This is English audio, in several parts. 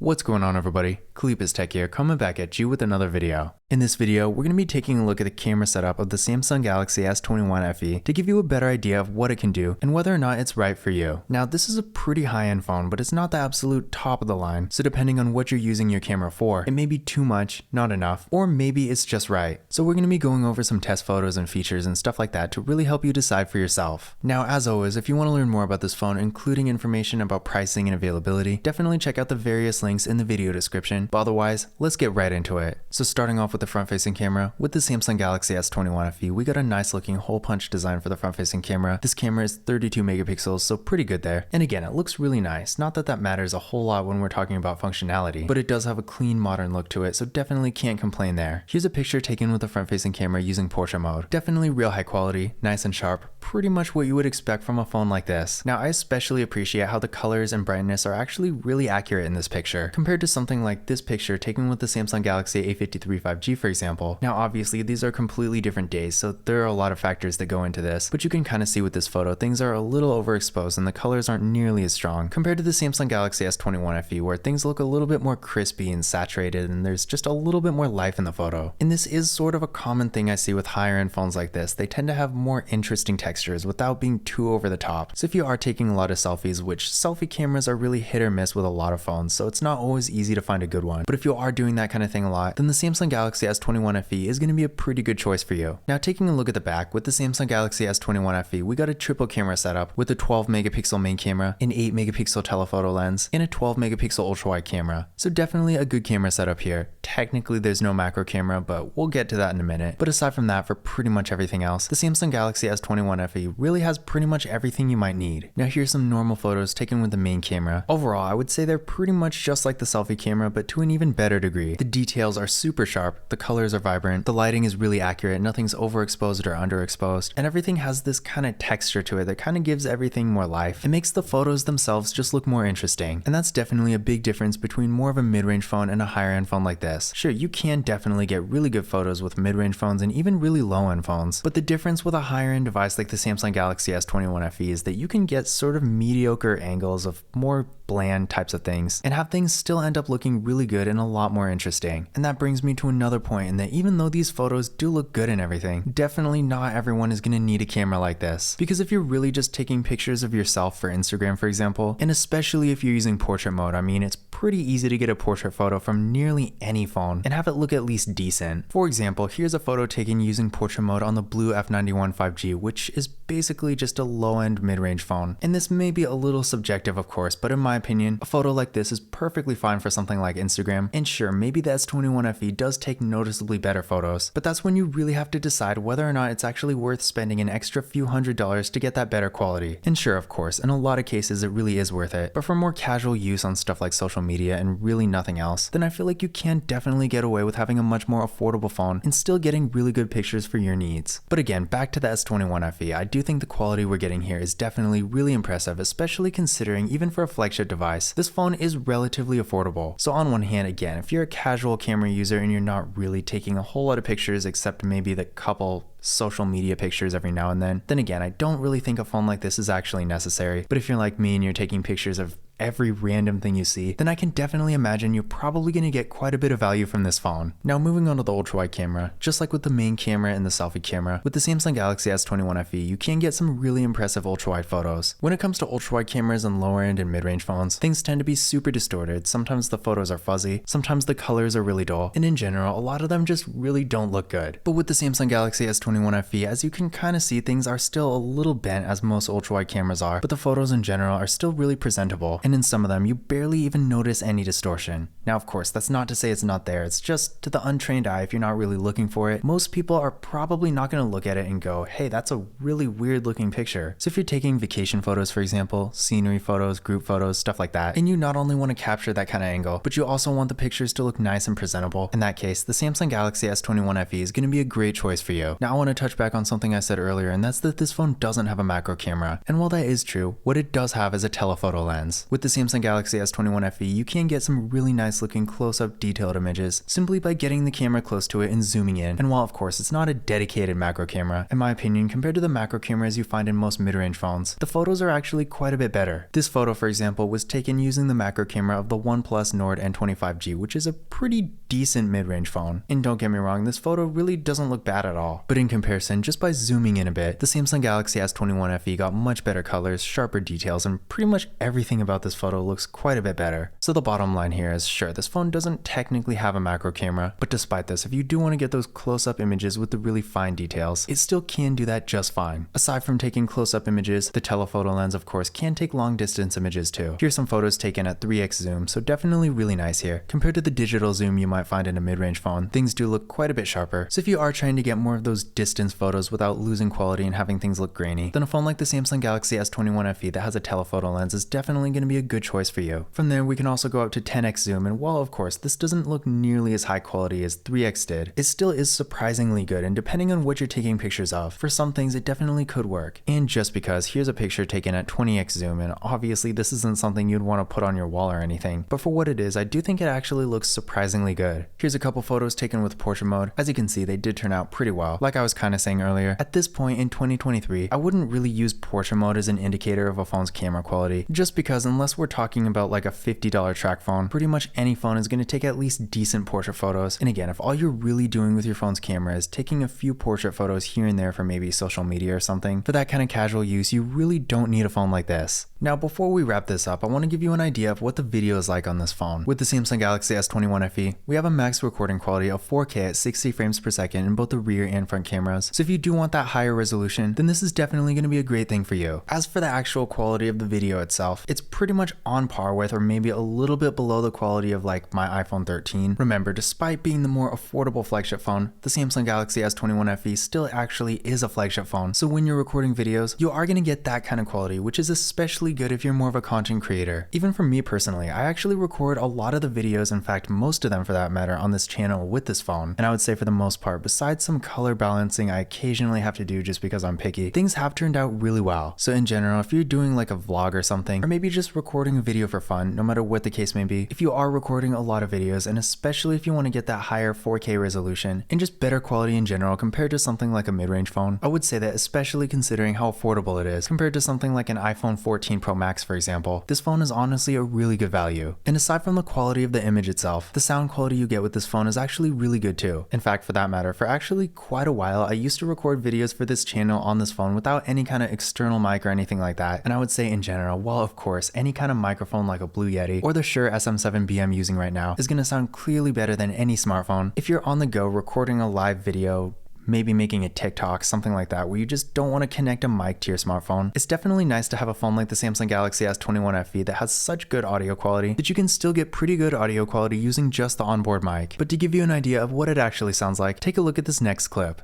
What's going on, everybody? Kalipis Tech here, coming back at you with another video. In this video, we're going to be taking a look at the camera setup of the Samsung Galaxy S21 FE to give you a better idea of what it can do and whether or not it's right for you. Now, this is a pretty high-end phone, but it's not the absolute top of the line, so depending on what you're using your camera for, it may be too much, not enough, or maybe it's just right. So we're going to be going over some test photos and features and stuff like that to really help you decide for yourself. Now, as always, if you want to learn more about this phone, including information about pricing and availability, definitely check out the various links in the video description, but otherwise, let's get right into it. So starting off with the front-facing camera, with the Samsung Galaxy S21 FE, we got a nice looking hole punch design for the front-facing camera. This camera is 32 megapixels, so pretty good there. And again, it looks really nice. Not that that matters a whole lot when we're talking about functionality, but it does have a clean modern look to it, so definitely can't complain there. Here's a picture taken with the front-facing camera using portrait mode. Definitely real high quality, nice and sharp, pretty much what you would expect from a phone like this. Now, I especially appreciate how the colors and brightness are actually really accurate in this picture, compared to something like this picture taken with the Samsung Galaxy A53 5G, for example. Now, obviously, these are completely different days, so there are a lot of factors that go into this, but you can kind of see with this photo, things are a little overexposed and the colors aren't nearly as strong compared to the Samsung Galaxy S21 FE, where things look a little bit more crispy and saturated and there's just a little bit more life in the photo. And this is sort of a common thing I see with higher end phones like this. They tend to have more interesting textures without being too over the top. So if you are taking a lot of selfies, which selfie cameras are really hit or miss with a lot of phones, so it's not always easy to find a good one. But if you are doing that kind of thing a lot, then the Samsung Galaxy S21 FE is going to be a pretty good choice for you. Now, taking a look at the back, with the Samsung Galaxy S21 FE, we got a triple camera setup with a 12 megapixel main camera, an 8 megapixel telephoto lens, and a 12 megapixel ultra wide camera. So definitely a good camera setup here. Technically, there's no macro camera, but we'll get to that in a minute. But aside from that, for pretty much everything else, the Samsung Galaxy S21 FE really has pretty much everything you might need. Now, here's some normal photos taken with the main camera. Overall, I would say they're pretty much just like the selfie camera, but to an even better degree. The details are super sharp, the colors are vibrant, the lighting is really accurate, nothing's overexposed or underexposed, and everything has this kind of texture to it that kind of gives everything more life. It makes the photos themselves just look more interesting, and that's definitely a big difference between more of a mid-range phone and a higher-end phone like this. Sure, you can definitely get really good photos with mid-range phones and even really low-end phones, but the difference with a higher-end device like the Samsung Galaxy S21 FE is that you can get sort of mediocre angles of more bland types of things and have things still end up looking really good and a lot more interesting. And that brings me to another point, in that even though these photos do look good and everything, definitely not everyone is going to need a camera like this. Because if you're really just taking pictures of yourself for Instagram, for example, and especially if you're using portrait mode, I mean, it's pretty easy to get a portrait photo from nearly any phone and have it look at least decent. For example, here's a photo taken using portrait mode on the blue F91 5G, which is basically just a low-end mid-range phone. And this may be a little subjective, of course, but in my opinion, a photo like this is perfectly fine for something like Instagram. And sure, maybe the S21 FE does take noticeably better photos, but that's when you really have to decide whether or not it's actually worth spending an extra few $100s to get that better quality. And sure, of course, in a lot of cases it really is worth it, but for more casual use on stuff like social media and really nothing else, then I feel like you can definitely get away with having a much more affordable phone and still getting really good pictures for your needs. But again, back to the S21 FE, I do think the quality we're getting here is definitely really impressive, especially considering even for a flagship device, this phone is relatively affordable. So on one hand, again, if you're a casual camera user and you're not really taking a whole lot of pictures except maybe the couple social media pictures every now and then again, I don't really think a phone like this is actually necessary. But if you're like me and you're taking pictures of every random thing you see, then I can definitely imagine you're probably going to get quite a bit of value from this phone. Now, moving on to the ultra wide camera, just like with the main camera and the selfie camera, with the Samsung Galaxy S21 FE, you can get some really impressive ultra wide photos. When it comes to ultra wide cameras on lower end and mid-range phones, things tend to be super distorted. Sometimes the photos are fuzzy, sometimes the colors are really dull, and in general, a lot of them just really don't look good. But with the Samsung Galaxy S21 FE, as you can kind of see, things are still a little bent, as most ultra wide cameras are, but the photos in general are still really presentable. And in some of them, you barely even notice any distortion. Now, of course, that's not to say it's not there. It's just to the untrained eye, if you're not really looking for it, most people are probably not going to look at it and go, hey, that's a really weird looking picture. So if you're taking vacation photos, for example, scenery photos, group photos, stuff like that, and you not only want to capture that kind of angle, but you also want the pictures to look nice and presentable, in that case, the Samsung Galaxy S21 FE is going to be a great choice for you. Now, I want to touch back on something I said earlier, and that's that this phone doesn't have a macro camera. And while that is true, what it does have is a telephoto lens. With With the Samsung Galaxy S21 FE, you can get some really nice looking close-up detailed images simply by getting the camera close to it and zooming in. And while of course it's not a dedicated macro camera, in my opinion, compared to the macro cameras you find in most mid-range phones, the photos are actually quite a bit better. This photo, for example, was taken using the macro camera of the OnePlus Nord N25G, which is a pretty decent mid-range phone. And don't get me wrong, this photo really doesn't look bad at all. But in comparison, just by zooming in a bit, the Samsung Galaxy S21 FE got much better colors, sharper details, and pretty much everything about this photo looks quite a bit better. So the bottom line here is, sure, this phone doesn't technically have a macro camera, but despite this, if you do want to get those close-up images with the really fine details, it still can do that just fine. Aside from taking close-up images, the telephoto lens of course can take long-distance images too. Here's some photos taken at 3x zoom, so definitely really nice here. Compared to the digital zoom you might find in a mid-range phone, things do look quite a bit sharper. So if you are trying to get more of those distance photos without losing quality and having things look grainy, then a phone like the Samsung Galaxy S21 FE that has a telephoto lens is definitely going to be a good choice for you. From there, we can also go up to 10x zoom, and while of course this doesn't look nearly as high quality as 3x did, it still is surprisingly good, and depending on what you're taking pictures of, for some things it definitely could work. And just because, here's a picture taken at 20x zoom, and obviously this isn't something you'd want to put on your wall or anything, but for what it is, I do think it actually looks surprisingly good. Here's a couple photos taken with portrait mode. As you can see, they did turn out pretty well. Like I was kind of saying earlier, at this point in 2023, I wouldn't really use portrait mode as an indicator of a phone's camera quality, just because unless we're talking about like a $50 track phone, pretty much any phone is going to take at least decent portrait photos. And again, if all you're really doing with your phone's camera is taking a few portrait photos here and there for maybe social media or something, for that kind of casual use, you really don't need a phone like this. Now, before we wrap this up, I want to give you an idea of what the video is like on this phone. With the Samsung Galaxy S21 FE, we have a max recording quality of 4K at 60 frames per second in both the rear and front cameras. So if you do want that higher resolution, then this is definitely going to be a great thing for you. As for the actual quality of the video itself, it's pretty much on par with or maybe a little bit below the quality of like my iPhone 13. Remember, despite being the more affordable flagship phone, the Samsung Galaxy S21 FE still actually is a flagship phone. So when you're recording videos, you are going to get that kind of quality, which is especially good if you're more of a content creator. Even for me personally, I actually record a lot of the videos, in fact most of them for that matter, on this channel with this phone. And I would say for the most part, besides some color balancing I occasionally have to do just because I'm picky, things have turned out really well. So in general, if you're doing like a vlog or something, or maybe just recording a video for fun, no matter what the case may be, if you are recording a lot of videos, and especially if you want to get that higher 4K resolution and just better quality in general compared to something like a mid-range phone, I would say that especially considering how affordable it is compared to something like an iPhone 14 Pro Max for example, this phone is honestly a really good value. And aside from the quality of the image itself, the sound quality you get with this phone is actually really good too. In fact, for that matter, for actually quite a while, I used to record videos for this channel on this phone without any kind of external mic or anything like that. And I would say in general, while of course any kind of microphone like a Blue Yeti or the Shure SM7B I'm using right now is going to sound clearly better than any smartphone, if you're on the go recording a live video, maybe making a TikTok, something like that, where you just don't want to connect a mic to your smartphone, it's definitely nice to have a phone like the Samsung Galaxy S21 FE that has such good audio quality that you can still get pretty good audio quality using just the onboard mic. But to give you an idea of what it actually sounds like, take a look at this next clip.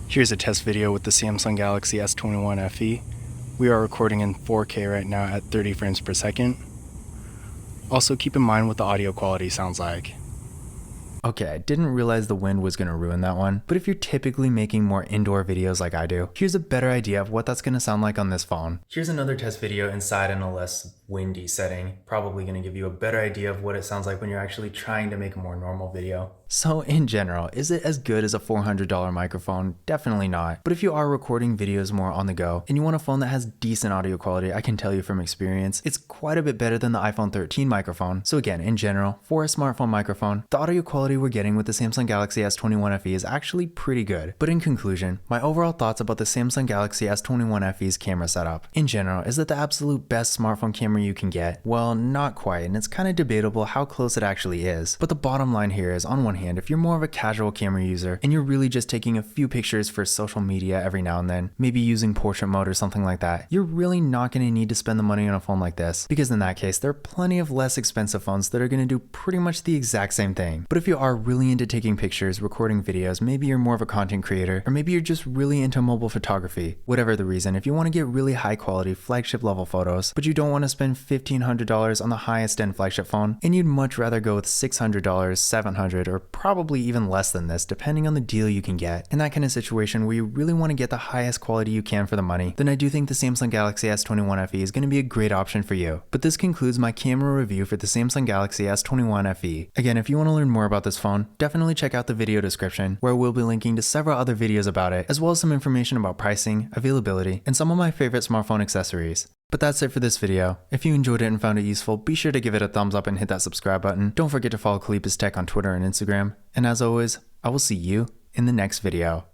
Here's a test video with the Samsung Galaxy S21 FE. We are recording in 4K right now at 30 frames per second. Also keep in mind what the audio quality sounds like. Okay, I didn't realize the wind was going to ruin that one, but if you're typically making more indoor videos like I do, here's a better idea of what that's going to sound like on this phone. Here's another test video inside in a less windy setting, probably going to give you a better idea of what it sounds like when you're actually trying to make a more normal video. So in general, is it as good as a $400 microphone? Definitely not. But if you are recording videos more on the go and you want a phone that has decent audio quality, I can tell you from experience, it's quite a bit better than the iPhone 13 microphone. So again, in general, for a smartphone microphone, the audio quality we're getting with the Samsung Galaxy S21 FE is actually pretty good. But in conclusion, my overall thoughts about the Samsung Galaxy S21 FE's camera setup in general is that the absolute best smartphone camera you can get? Well, not quite, and it's kind of debatable how close it actually is. But the bottom line here is, on one hand, if you're more of a casual camera user and you're really just taking a few pictures for social media every now and then, maybe using portrait mode or something like that, you're really not going to need to spend the money on a phone like this, because in that case, there are plenty of less expensive phones that are going to do pretty much the exact same thing. But if you are really into taking pictures, recording videos, maybe you're more of a content creator, or maybe you're just really into mobile photography. Whatever the reason, if you want to get really high quality flagship level photos, but you don't want to spend $1,500 on the highest end flagship phone, and you'd much rather go with $600, $700, or probably even less than this, depending on the deal you can get. In that kind of situation where you really want to get the highest quality you can for the money, then I do think the Samsung Galaxy S21 FE is going to be a great option for you. But this concludes my camera review for the Samsung Galaxy S21 FE. Again, if you want to learn more about this phone, definitely check out the video description, where we'll be linking to several other videos about it, as well as some information about pricing, availability, and some of my favorite smartphone accessories. But that's it for this video. If you enjoyed it and found it useful, be sure to give it a thumbs up and hit that subscribe button. Don't forget to follow Kalipis Tech on Twitter and Instagram. And as always, I will see you in the next video.